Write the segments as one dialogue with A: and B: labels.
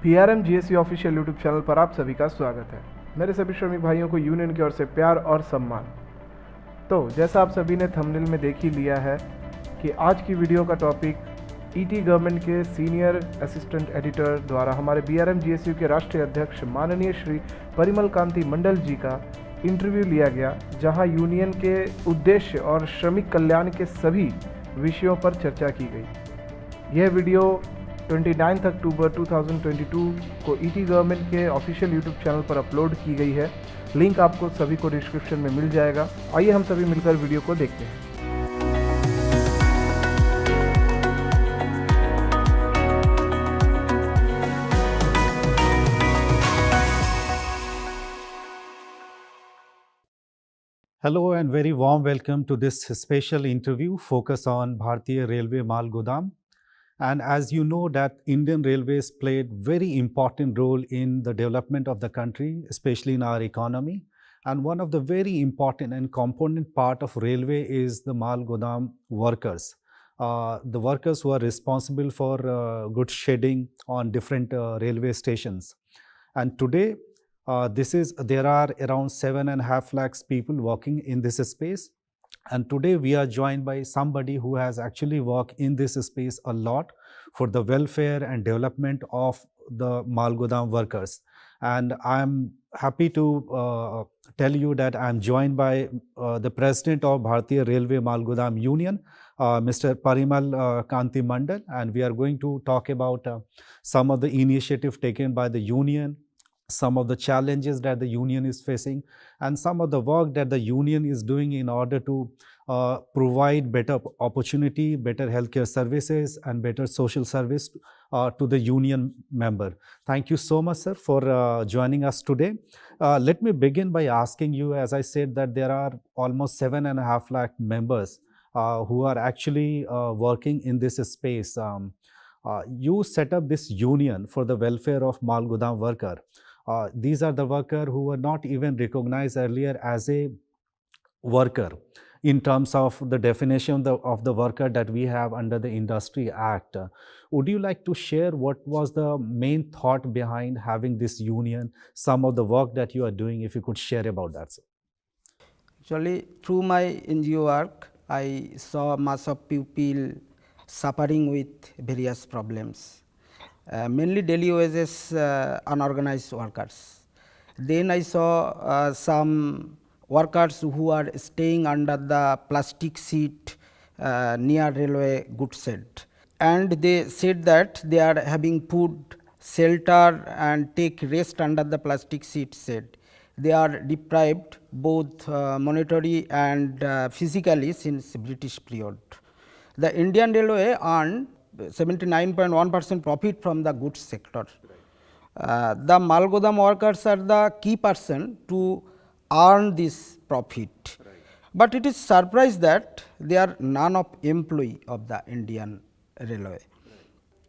A: BRMGSU official YouTube channel पर आप सभी का स्वागत है। मेरे सभी श्रमिक भाइयों को यूनियन की ओर से प्यार और सम्मान। तो जैसा आप सभी ने थंबनेल में देख ही लिया है कि आज की वीडियो का टॉपिक ईटी गवर्नमेंट के सीनियर असिस्टेंट एडिटर द्वारा हमारे BRMGSU के राष्ट्रीय अध्यक्ष माननीय श्री परिमल कांति मंडल जी का इंटरव्यू लिया गया, जहां यूनियन के उद्देश्य और श्रमिक कल्याण के सभी विषयों पर चर्चा की गई। यह वीडियो 29 अक्टूबर 2022 को ईटी गवर्नमेंट के ऑफिशियल यूट्यूब चैनल पर अपलोड की गई है। लिंक आपको सभी को डिस्क्रिप्शन में मिल जाएगा। आइए हम सभी मिलकर वीडियो को देखते हैं।
B: Hello and very warm welcome to this special interview focus on Bharatiya Railway Mal Godam. And as you know that Indian Railways played very important role in the development of the country, especially in our economy. And one of the very important and component part of railway is the Mal Godam workers. The workers who are responsible for goods shedding on different railway stations. And today, there are around 7.5 lakhs people working in this space. And today we are joined by somebody who has actually worked in this space a lot for the welfare and development of the Mal Godam workers. And I'm happy to tell you that I'm joined by the president of Bharatiya Railway Mal Godam Union, Mr. Parimal Kanti Mondal, and we are going to talk about some of the initiative taken by the union, some of the challenges that the union is facing, and some of the work that the union is doing in order to provide better opportunity, better healthcare services, and better social service to the union member. Thank you so much, sir, for joining us today. Let me begin by asking you, as I said, that there are almost 7.5 lakh members who are actually working in this space. You set up this union for the welfare of Mal Godam worker. These are the workers who were not even recognized earlier as a worker in terms of the definition of the worker that we have under the Industry Act. Would you like to share what was the main thought behind having this union, some of the work that you are doing, if you could share about that, sir?
C: Actually, through my NGO work, I saw mass of people suffering with various problems. Mainly daily wages unorganized workers. Then I saw some workers who are staying under the plastic sheet near railway goods shed, and they said that they are having food, shelter and take rest under the plastic sheet shed. They are deprived both monetary and physically since British period. The Indian Railway earned 79.1% profit from the goods sector. The Mal Godam workers are the key person to earn this profit. But it is surprise that they are none of employee of the Indian Railway.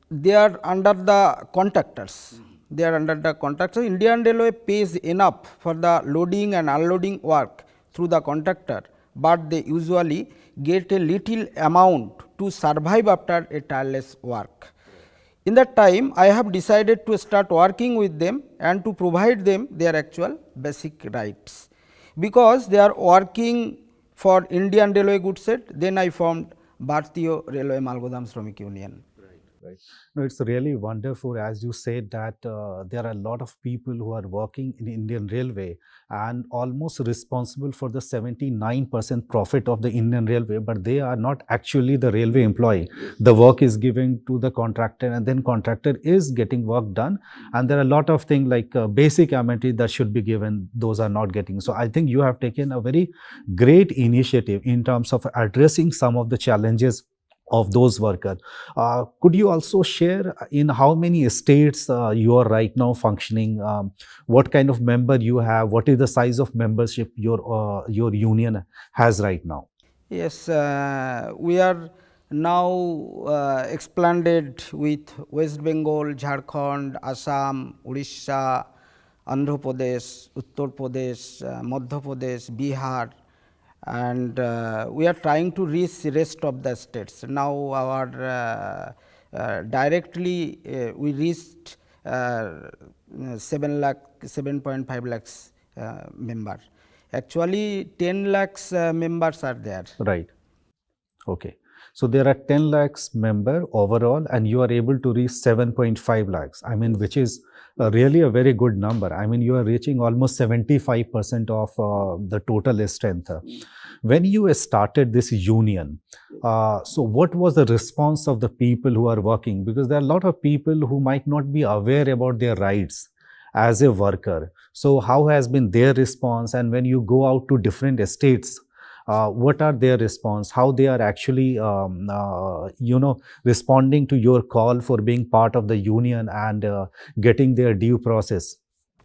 C: They are under the contractors. They are under the contractors. Indian Railway pays enough for the loading and unloading work through the contractor, but they usually get a little amount to survive after a tireless work. In that time, I have decided to start working with them and to provide them their actual basic rights. Because they are working for Indian Railway goods shed, then I formed Bharatiya Railway Mal Godam SHRAMIK Union.
B: Right. No, it's really wonderful, as you said, that there are a lot of people who are working in Indian Railway and almost responsible for the 79% profit of the Indian Railway, but they are not actually the railway employee. The work is given to the contractor, and then contractor is getting work done, and there are a lot of things like basic amenity that should be given, those are not getting. So I think you have taken a very great initiative in terms of addressing some of the challenges of those workers. Could you also share in how many states you are right now functioning? What kind of member you have? What is the size of membership your union has right now?
C: Yes, we are now expanded with West Bengal, Jharkhand, Assam, Odisha, Andhra Pradesh, Uttar Pradesh, Madhya Pradesh, Bihar, and we are trying to reach the rest of the states. Now our directly we reached 7 lakh, 7.5 lakhs member. Actually, 10 lakhs members are there.
B: Right. Okay. So there are 10 lakhs member overall, and you are able to reach 7.5 lakhs. I mean, which is really a very good number. I mean, you are reaching almost 75% of the total strength. When you started this union, so what was the response of the people who are working? Because there are a lot of people who might not be aware about their rights as a worker. So how has been their response? And when you go out to different states, what are their response, how they are actually responding to your call for being part of the union and getting their due process?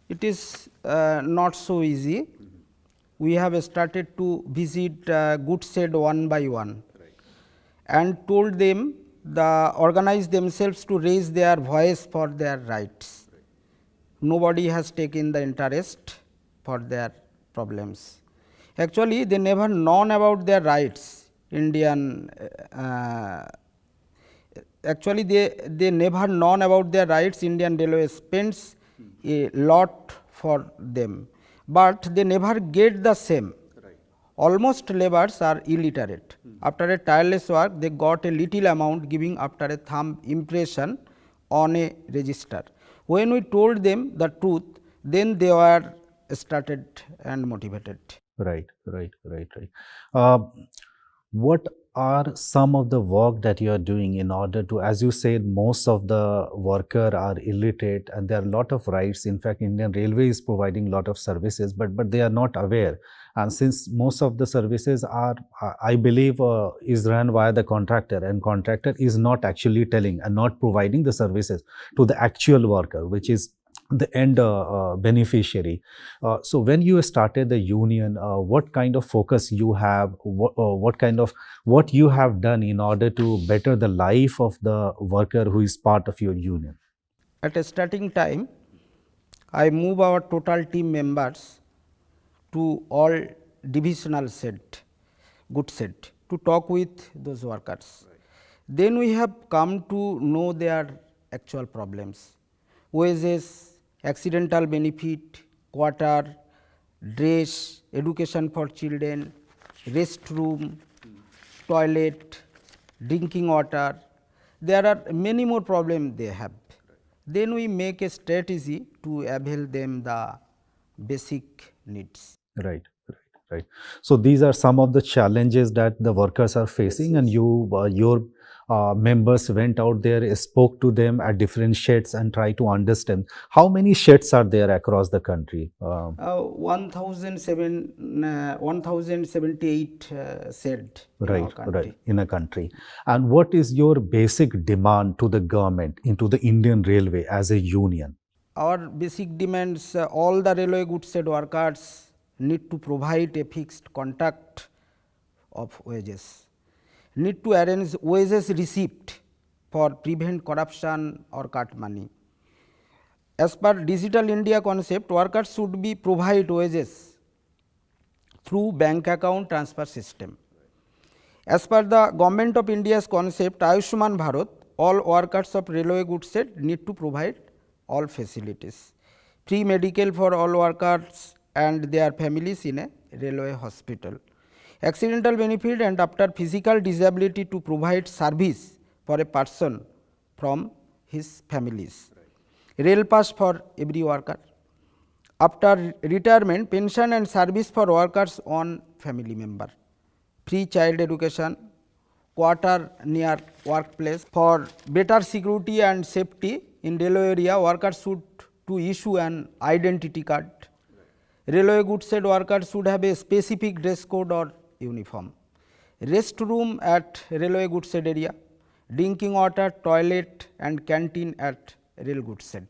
C: It is not so easy. We have started to visit goods shed one by one, and told them organize themselves to raise their voice for their rights. Nobody has taken the interest for their problems. Actually, they never known about their rights. Actually, they never known about their rights. Indian Railway spends a lot for them, but they never get the same. Almost laborers are illiterate. After a tireless work, they got a little amount giving after a thumb impression on a register. When we told them the truth, then they were started and motivated.
B: Right. What are some of the work that you are doing in order to, as you said, most of the worker are illiterate and there are a lot of rights. In fact, Indian Railway is providing a lot of services, but they are not aware. And since most of the services are, I believe, is run via the contractor, and contractor is not actually telling and not providing the services to the actual worker, which is the end beneficiary. So when you started the union, what kind of focus you have, what you have done in order to better the life of the worker who is part of your union?
C: At a starting time, I move our total team members to all divisional goods shed to talk with those workers. Then we have come to know their actual problems: wages, accidental benefit, quarter, dress, education for children, restroom, toilet, drinking water. There are many more problems they have. Then we make a strategy to avail them the basic needs.
B: Right. So these are some of the challenges that the workers are facing, and your members went out there, spoke to them at different sheds and try to understand. How many sheds are there across the country?
C: 1078 shed
B: in a country. And what is your basic demand to the government, into the Indian Railway as a union?
C: Our basic demands, all the railway goods shed workers need to provide a fixed contract of wages, need to arrange wages receipt for prevent corruption or cut money. As per Digital India concept, workers should be provide wages through bank account transfer system. As per the Government of India's concept, Ayushman Bharat, all workers of railway goods shed need to provide all facilities: free medical for all workers and their families in a railway hospital, accidental benefit and after physical disability to provide service for a person from his families, rail pass for every worker, after retirement pension and service for workers on family member, free child education, quarter near workplace. For better security and safety in railway area, workers should to issue an identity card. Railway goods shed workers should have a specific dress code or uniform. Restroom at railway goods shed area, drinking water, toilet and canteen at rail goods shed.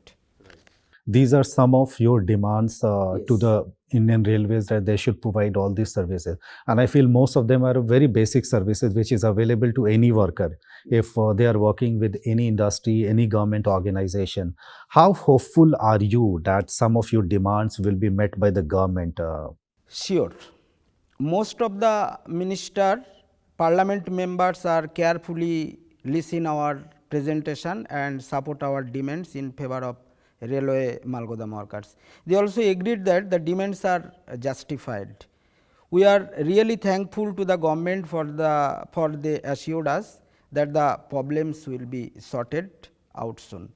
B: These are some of your demands to the Indian Railways, that they should provide all these services. And I feel most of them are very basic services which is available to any worker if they are working with any industry, any government organization. How hopeful are you that some of your demands will be met by the government?
C: Sure. Most of the minister, parliament members are carefully listen our presentation and support our demands in favor of railway Malgodam workers. They also agreed that the demands are justified. We are really thankful to the government for they assured us that the problems will be sorted out soon.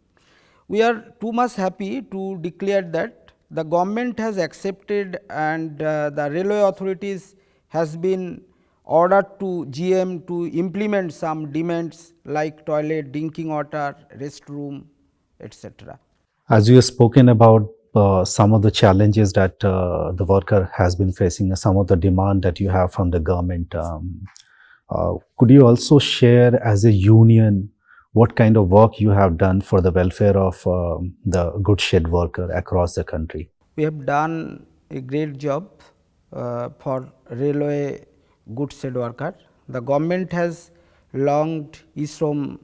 C: We are too much happy to declare that the government has accepted and the railway authorities has been ordered to GM to implement some demands like toilet, drinking water, restroom, etc.
B: As you have spoken about some of the challenges that the worker has been facing, some of the demand that you have from the government, could you also share as a union what kind of work you have done for the welfare of the goods shed worker across the country?
C: We have done a great job for railway goods shed worker. The government has launched e-shrom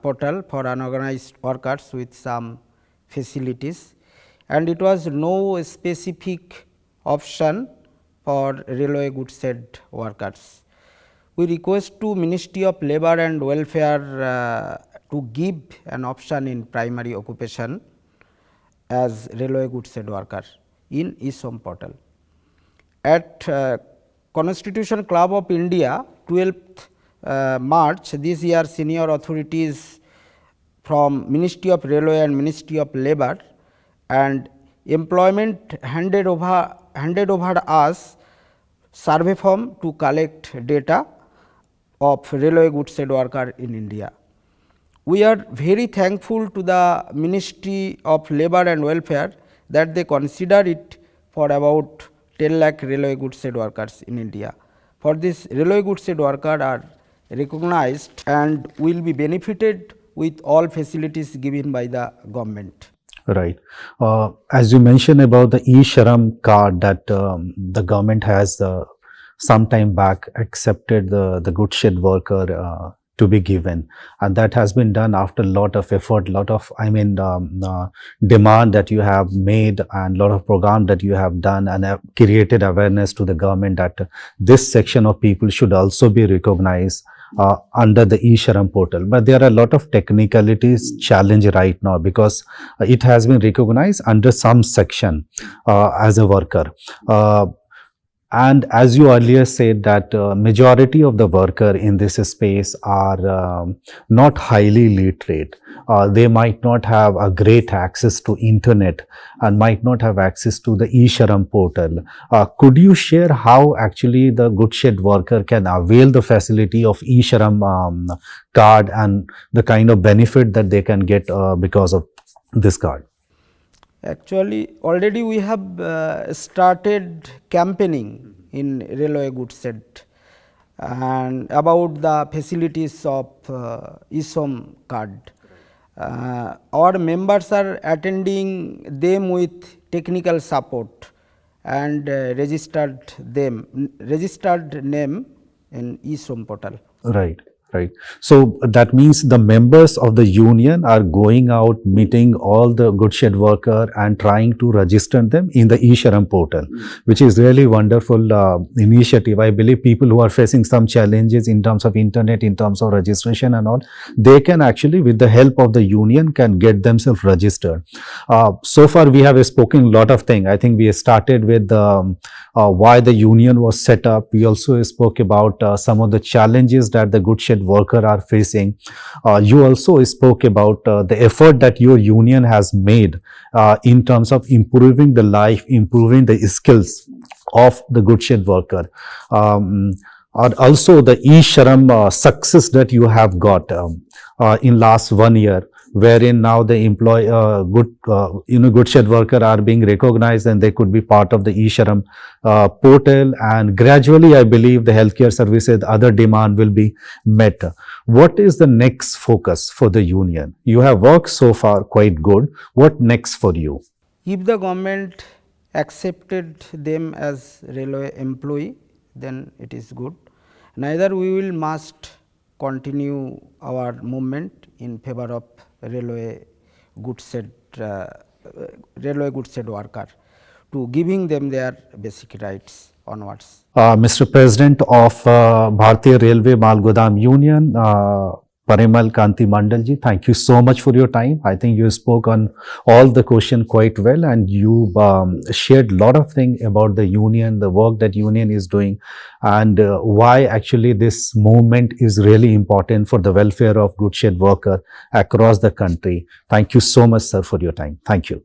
C: portal for unorganized workers with some facilities, and it was no specific option for railway goods shed workers. We request to Ministry of Labour and Welfare to give an option in primary occupation as railway goods shed worker in e-shrom portal. At Constitution Club of India, 12th March this year, senior authorities from Ministry of Railway and Ministry of Labour and Employment handed over us survey form to collect data of railway goods shed worker in India. We are very thankful to the Ministry of Labour and Welfare that they consider it for about 10 lakh railway goods shed workers in India. For this, railway goods shed workers are recognized and will be benefited with all facilities given by the government.
B: Right. As you mentioned about the e-Shram card that the government has some time back accepted the goods shed worker to be given, and that has been done after a lot of effort, lot of demand that you have made and lot of program that you have done and have created awareness to the government that this section of people should also be recognized under the e-Shram portal. But there are a lot of technicalities challenge right now because it has been recognized under some section as a worker. And as you earlier said that majority of the worker in this space are not highly literate. They might not have a great access to internet and might not have access to the e-Shram portal. Could you share how actually the goods shed worker can avail the facility of e-Shram card and the kind of benefit that they can get because of this card?
C: Actually, already we have started campaigning in railway goods shed and about the facilities of e-Shram card. Our members are attending them with technical support and registered name in e-Shram portal.
B: Right. Right. So that means the members of the union are going out, meeting all the goods shed worker and trying to register them in the e-Shram portal, which is really wonderful initiative. I believe people who are facing some challenges in terms of internet, in terms of registration and all, they can actually with the help of the union can get themselves registered. So far we have spoken a lot of things. I think we started with why the union was set up. We also spoke about some of the challenges that the goods shed worker are facing. You also spoke about the effort that your union has made in terms of improving the life, improving the skills of the goods shed worker. Also the e-Shram success that you have got in last 1 year, wherein now the goods shed worker are being recognized and they could be part of the e-Shram portal, and gradually I believe the healthcare services, other demand will be met. What is the next focus for the union? You have worked so far quite good. What next for you?
C: If the government accepted them as railway employee, then it is good. Neither we will must continue our movement in favor of railway goods shed worker to giving them their basic rights onwards.
B: Mr. President of Bharatiya Railway Mal Godam Union, Parimal, Kanti, Mondal ji, thank you so much for your time. I think you spoke on all the question quite well, and you shared a lot of things about the union, the work that union is doing, and why actually this movement is really important for the welfare of good shed worker across the country. Thank you so much, sir, for your time. Thank you.